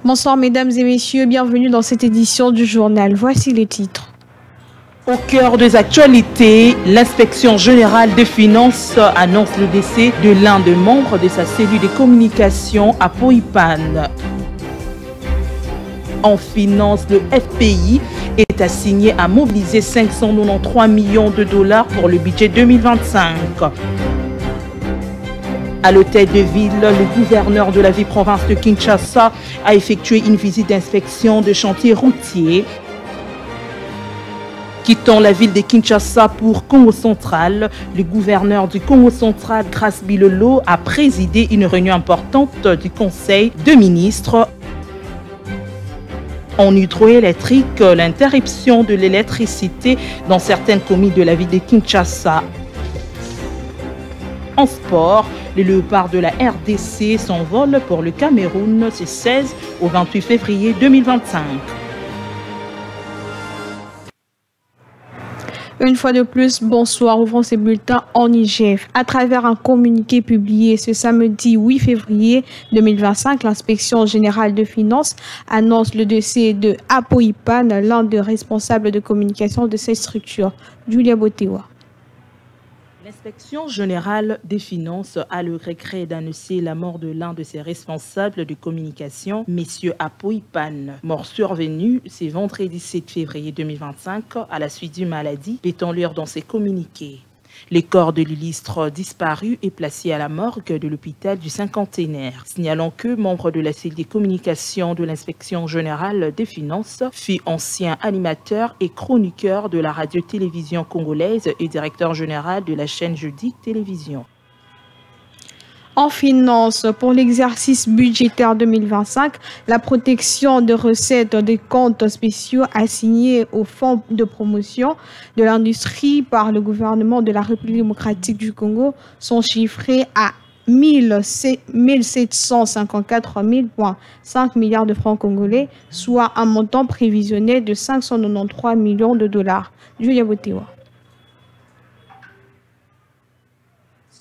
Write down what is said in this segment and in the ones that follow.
Bonsoir mesdames et messieurs, bienvenue dans cette édition du journal. Voici les titres. Au cœur des actualités, l'inspection générale des finances annonce le décès de l'un des membres de sa cellule de communication à Poipane. En finance, le FPI est assigné à mobiliser 593 millions de dollars pour le budget 2025. À l'hôtel de ville, le gouverneur de la ville-province de Kinshasa a effectué une visite d'inspection de chantiers routiers. Quittant la ville de Kinshasa pour Congo central, le gouverneur du Congo central, Grace Bilolo, a présidé une réunion importante du Conseil de ministres. En hydroélectrique, l'interruption de l'électricité dans certaines communes de la ville de Kinshasa. En sport, les léopards de la RDC s'envolent pour le Cameroun ce 16 au 28 février 2025. Une fois de plus, bonsoir, ouvrons ces bulletins en IGF. À travers un communiqué publié ce samedi 8 février 2025, l'inspection générale de finances annonce le décès de Apoipane, l'un des responsables de communication de cette structure. Julia Botewa. L'inspection générale des finances a le regret d'annoncer la mort de l'un de ses responsables de communication, M. Apoipane, mort survenu ce vendredi 7 février 2025 à la suite d'une maladie, peut-on lire dans ses communiqués. Le corps de l'illustre disparu est placé à la morgue de l'hôpital du Cinquantenaire, signalant que membre de la cellule des communications de l'inspection générale des finances, fut ancien animateur et chroniqueur de la radio-télévision congolaise et directeur général de la chaîne Jeudi Télévision. En finance, pour l'exercice budgétaire 2025, la protection de recettes des comptes spéciaux assignés au Fonds de promotion de l'industrie par le gouvernement de la République démocratique du Congo sont chiffrés à 1754,5 milliards de francs congolais, soit un montant prévisionnel de 593 millions de dollars. Julia Botewa.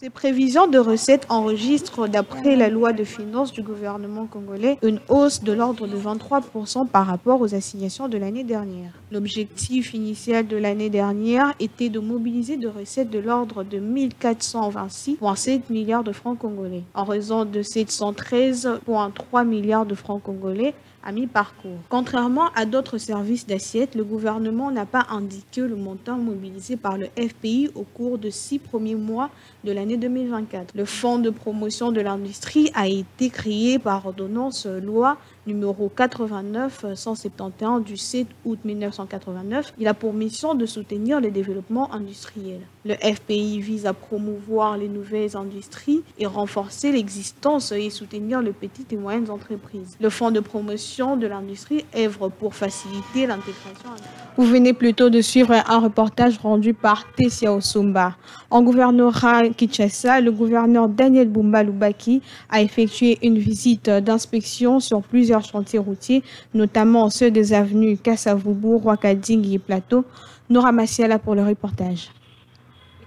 Ces prévisions de recettes enregistrent, d'après la loi de finances du gouvernement congolais, une hausse de l'ordre de 23% par rapport aux assignations de l'année dernière. L'objectif initial de l'année dernière était de mobiliser des recettes de l'ordre de 1426,7 milliards de francs congolais, en raison de 713,3 milliards de francs congolais à mi-parcours. Contrairement à d'autres services d'assiette, le gouvernement n'a pas indiqué le montant mobilisé par le FPI au cours de 6 premiers mois de l'année 2024. Le Fonds de promotion de l'industrie a été créé par ordonnance loi numéro 89-171 du 7 août 1989. Il a pour mission de soutenir le développement industriel. Le FPI vise à promouvoir les nouvelles industries et renforcer l'existence et soutenir les petites et moyennes entreprises. Le Fonds de promotion de l'industrie œuvre pour faciliter l'intégration. Vous venez plutôt de suivre un reportage rendu par Tessia Osumba. En gouvernorat Kinshasa, le gouverneur Daniel Bumba Lubaki a effectué une visite d'inspection sur plusieurs chantiers routiers, notamment ceux des avenues Kassavubu, Rwakading et Plateau. Nora Massiala pour le reportage.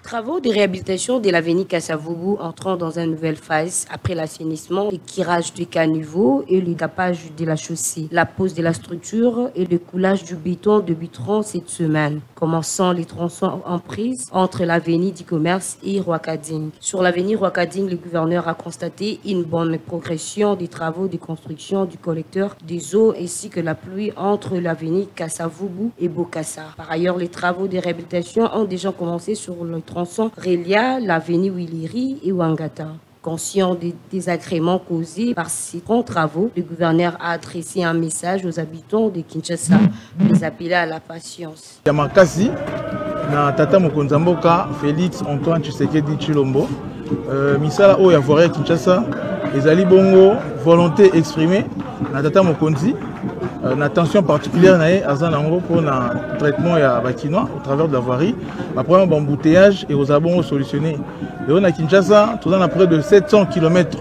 Travaux de réhabilitation de l'avenue Kassavubu entrant dans une nouvelle phase après l'assainissement, le curage du caniveau et le tapage de la chaussée, la pose de la structure et le coulage du béton de Butron cette semaine, commençant les tronçons en prise entre l'avenue du commerce et Rwakading. Sur l'avenue Rwakading, le gouverneur a constaté une bonne progression des travaux de construction du collecteur des eaux ainsi que la pluie entre l'avenue Kassavubu et Bokassa. Par ailleurs, les travaux de réhabilitation ont déjà commencé sur le tronçon Relia, l'avenue Wiliri et Wangata. Conscient des désagréments causés par ces grands travaux, le gouverneur a adressé un message aux habitants de Kinshasa, les appeler à la patience. Yamakasi, na tata Mokonzamboka, Félix Antoine Tshisekedi Tshilombo, misala oya voirie Kinshasa, ezali bongo volonté exprimée na tata Mokonzi. Une attention particulière pour le traitement ya bakinois au travers de la voirie. Après un embouteillage et aux abons solutionné. Et on a Kinshasa, tout à près de 700 km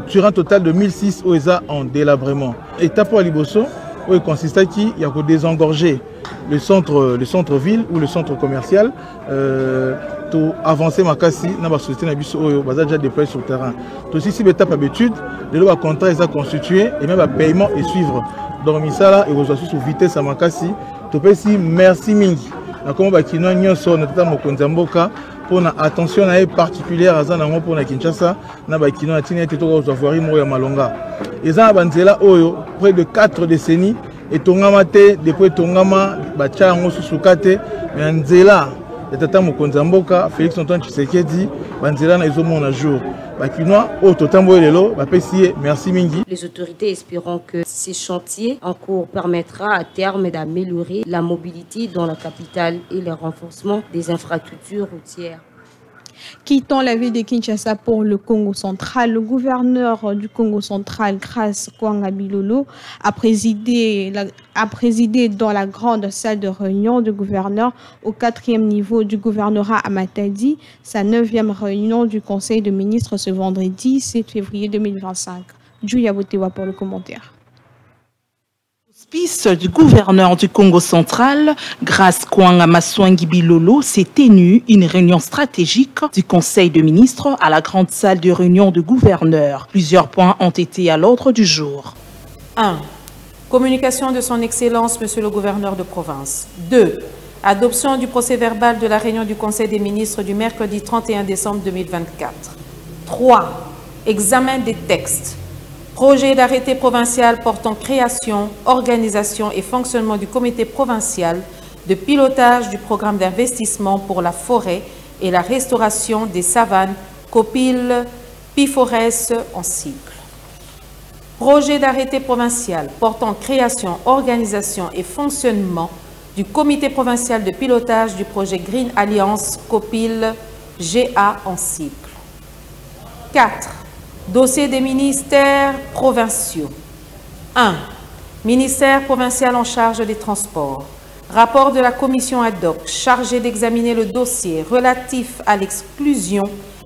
sur un total de 1006 OESA en délabrement. Étape pour Liboso, où il consiste à qu'il y a que désengorger le centre-ville ou le centre commercial. Pour avancer Makasi, dans la société, on a déjà déployé sur le terrain. Tout aussi, si l'étape habitude, le contrat est constitué et même le paiement est suivre. Donc misala et vous sous vitesse à makasi. Tu peux si merci mingi. Na comme bakino nyonso na tata mokonzi mboka pour na attention na particulière à zanango pour na Kinshasa na bakino na tini to ko voirie mo ya malonga. Eza banzela oyo près de 4 décennies et tongama te depuis tongama bacha ngo susukate mais nzela ya tata mokonzi mboka Félix Antoine Tshisekedi banzela na ezomona jour. Les autorités espéront que ces chantiers en cours permettra à terme d'améliorer la mobilité dans la capitale et le renforcement des infrastructures routières. Quittant la ville de Kinshasa pour le Congo central, le gouverneur du Congo central, Grace Kwanga Bilolo, a présidé dans la grande salle de réunion du gouverneur au 4e niveau du gouvernorat à Matadi, sa 9e réunion du Conseil de ministres ce vendredi 7 février 2025. Julia Botewa pour le commentaire. Auspice du gouverneur du Congo central, Grace Kwanga Maswangi Bilolo, s'est tenue une réunion stratégique du Conseil de ministres à la grande salle de réunion du gouverneur. Plusieurs points ont été à l'ordre du jour. 1. Communication de son Excellence, Monsieur le gouverneur de province. 2. Adoption du procès-verbal de la réunion du Conseil des ministres du mercredi 31 décembre 2024. 3. Examen des textes. Projet d'arrêté provincial portant création, organisation et fonctionnement du comité provincial de pilotage du programme d'investissement pour la forêt et la restauration des savanes Copil Pifores en cycle. Projet d'arrêté provincial portant création, organisation et fonctionnement du comité provincial de pilotage du projet Green Alliance Copil GA en cycle. 4. Dossier des ministères provinciaux. 1. Ministère provincial en charge des transports. Rapport de la commission ad hoc chargée d'examiner le dossier relatif à l'exclusion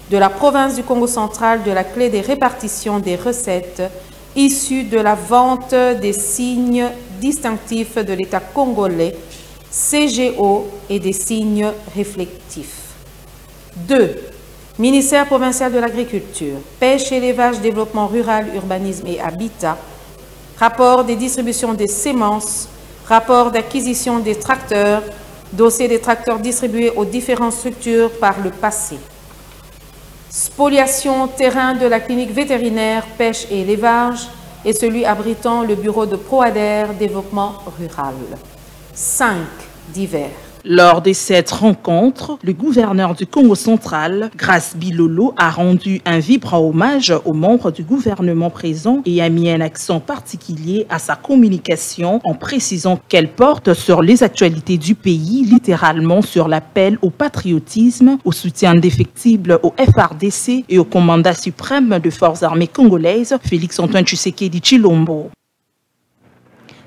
de la province du Congo central de la clé des répartitions des recettes issues de la vente des signes distinctifs de l'État congolais, CGO et des signes réflectifs. 2. Ministère provincial de l'Agriculture, Pêche, Élevage, Développement rural, Urbanisme et Habitat, rapport des distributions des semences, rapport d'acquisition des tracteurs, dossier des tracteurs distribués aux différentes structures par le passé. Spoliation terrain de la clinique vétérinaire, Pêche et Élevage et celui abritant le bureau de Proader, Développement rural. 5. Divers. Lors de cette rencontre, le gouverneur du Congo central, Grace Bilolo, a rendu un vibrant hommage aux membres du gouvernement présents et a mis un accent particulier à sa communication en précisant qu'elle porte sur les actualités du pays, littéralement sur l'appel au patriotisme, au soutien indéfectible au FRDC et au commandant suprême des forces armées congolaises, Félix Antoine Tshisekedi Tshilombo.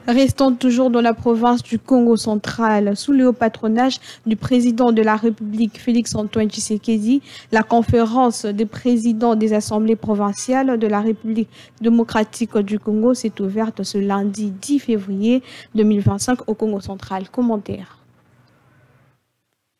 Restons toujours dans la province du Congo central. Sous le haut patronage du président de la République, Félix Antoine Tshisekedi, la conférence des présidents des assemblées provinciales de la République démocratique du Congo s'est ouverte ce lundi 10 février 2025 au Congo central. Commentaire.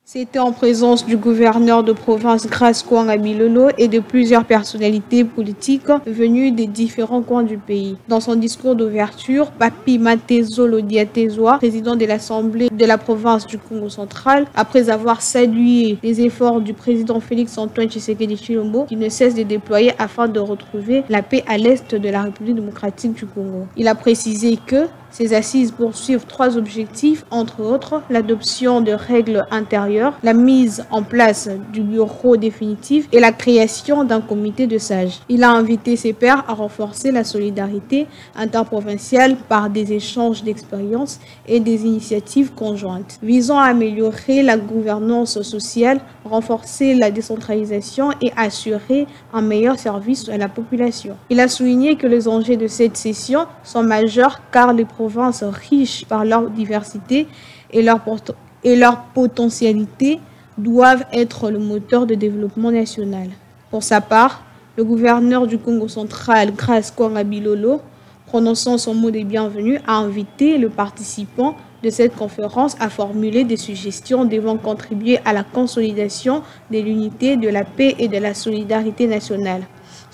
C'était en présence du gouverneur de province Grace Kwanga Bilolo et de plusieurs personnalités politiques venues des différents coins du pays. Dans son discours d'ouverture, Papi Matezo Lodiatezoa, président de l'Assemblée de la province du Congo central, après avoir salué les efforts du président Félix Antoine Tshisekedi Tshilombo, qui ne cesse de déployer afin de retrouver la paix à l'est de la République démocratique du Congo. Il a précisé que ces assises poursuivent 3 objectifs, entre autres l'adoption de règles intérieures, la mise en place du bureau définitif et la création d'un comité de sages. Il a invité ses pairs à renforcer la solidarité interprovinciale par des échanges d'expériences et des initiatives conjointes, visant à améliorer la gouvernance sociale, renforcer la décentralisation et assurer un meilleur service à la population. Il a souligné que les enjeux de cette session sont majeurs car les provinces riches par leur diversité et leur potentialité doivent être le moteur de développement national. Pour sa part, le gouverneur du Congo central, Grace Kwanga Bilolo, prononçant son mot de bienvenue, a invité le participant de cette conférence à formuler des suggestions devant contribuer à la consolidation de l'unité, de la paix et de la solidarité nationale.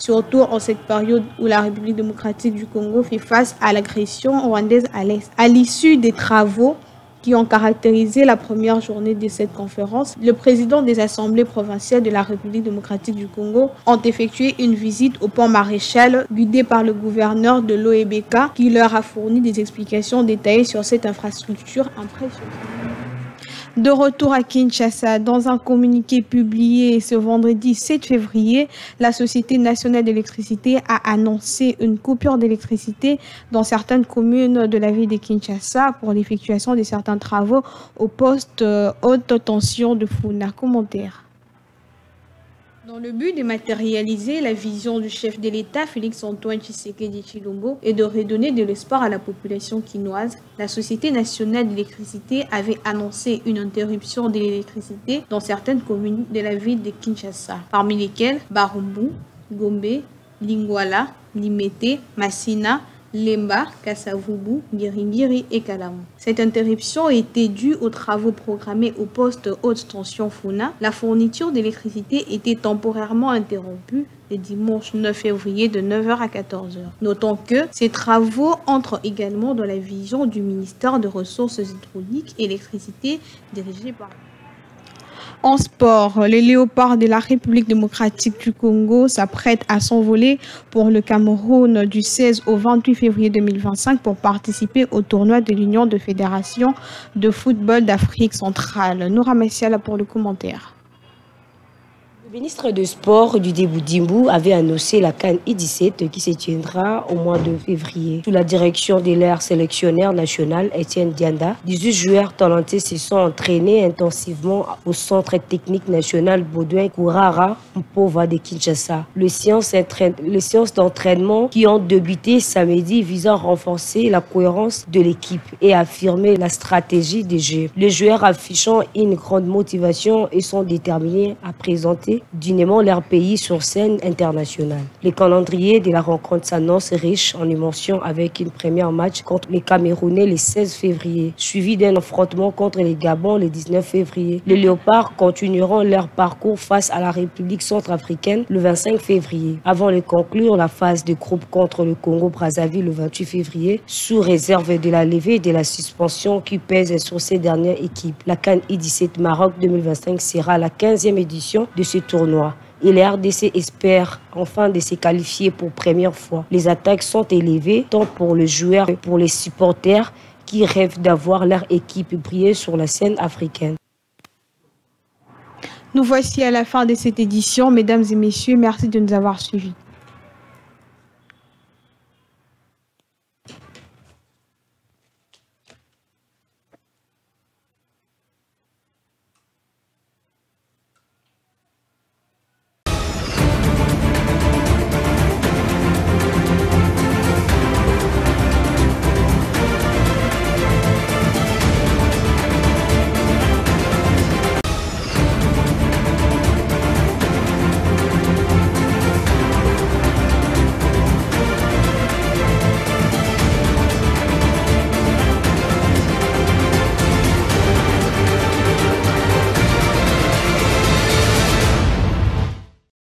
surtout en cette période où la République démocratique du Congo fait face à l'agression rwandaise à l'Est. À l'issue des travaux qui ont caractérisé la première journée de cette conférence, le président des assemblées provinciales de la République démocratique du Congo ont effectué une visite au pont Maréchal guidé par le gouverneur de l'OEBK qui leur a fourni des explications détaillées sur cette infrastructure impressionnante. De retour à Kinshasa, dans un communiqué publié ce vendredi 7 février, la Société nationale d'électricité a annoncé une coupure d'électricité dans certaines communes de la ville de Kinshasa pour l'effectuation de certains travaux au poste haute tension de Funa. Commentaire. Dans le but de matérialiser la vision du chef de l'État, Félix-Antoine Tshisekedi Tshilombo, et de redonner de l'espoir à la population quinoise, la Société nationale d'électricité avait annoncé une interruption de l'électricité dans certaines communes de la ville de Kinshasa, parmi lesquelles Barumbu, Gombe, Lingwala, Limete, Massina, Lemba, Kasavubu, Giringiri et Kalamu. Cette interruption était due aux travaux programmés au poste haute tension Funa. La fourniture d'électricité était temporairement interrompue le dimanche 9 février de 9h à 14h. Notons que ces travaux entrent également dans la vision du ministère des Ressources hydrauliques et électricité dirigé par... En sport, les Léopards de la République démocratique du Congo s'apprêtent à s'envoler pour le Cameroun du 16 au 28 février 2025 pour participer au tournoi de l'Union de fédérations de football d'Afrique centrale. Noura Massiala pour le commentaire. Le ministre des Sports du Débou-Dimbu avait annoncé la CAN I-17 qui se tiendra au mois de février. Sous la direction de l'air sélectionneur national Etienne Dianda, 18 joueurs talentés se sont entraînés intensivement au centre technique national Baudouin Kourara Mpova de Kinshasa. Les séances d'entraînement qui ont débuté samedi visant à renforcer la cohérence de l'équipe et affirmer la stratégie des jeux. Les joueurs affichant une grande motivation et sont déterminés à présenter dignement leur pays sur scène internationale. Le calendrier de la rencontre s'annonce riche en émotions avec une première match contre les Camerounais le 16 février, suivi d'un affrontement contre les Gabon le 19 février. Les Léopards continueront leur parcours face à la République centrafricaine le 25 février, avant de conclure la phase de groupe contre le Congo-Brazzaville le 28 février, sous réserve de la levée de la suspension qui pèse sur ces dernières équipes. La CAN I-17 Maroc 2025 sera la 15e édition de ce tournoi et les RDC espèrent enfin de se qualifier pour première fois. Les attaques sont élevées tant pour les joueurs que pour les supporters qui rêvent d'avoir leur équipe briller sur la scène africaine. Nous voici à la fin de cette édition. Mesdames et messieurs, merci de nous avoir suivis.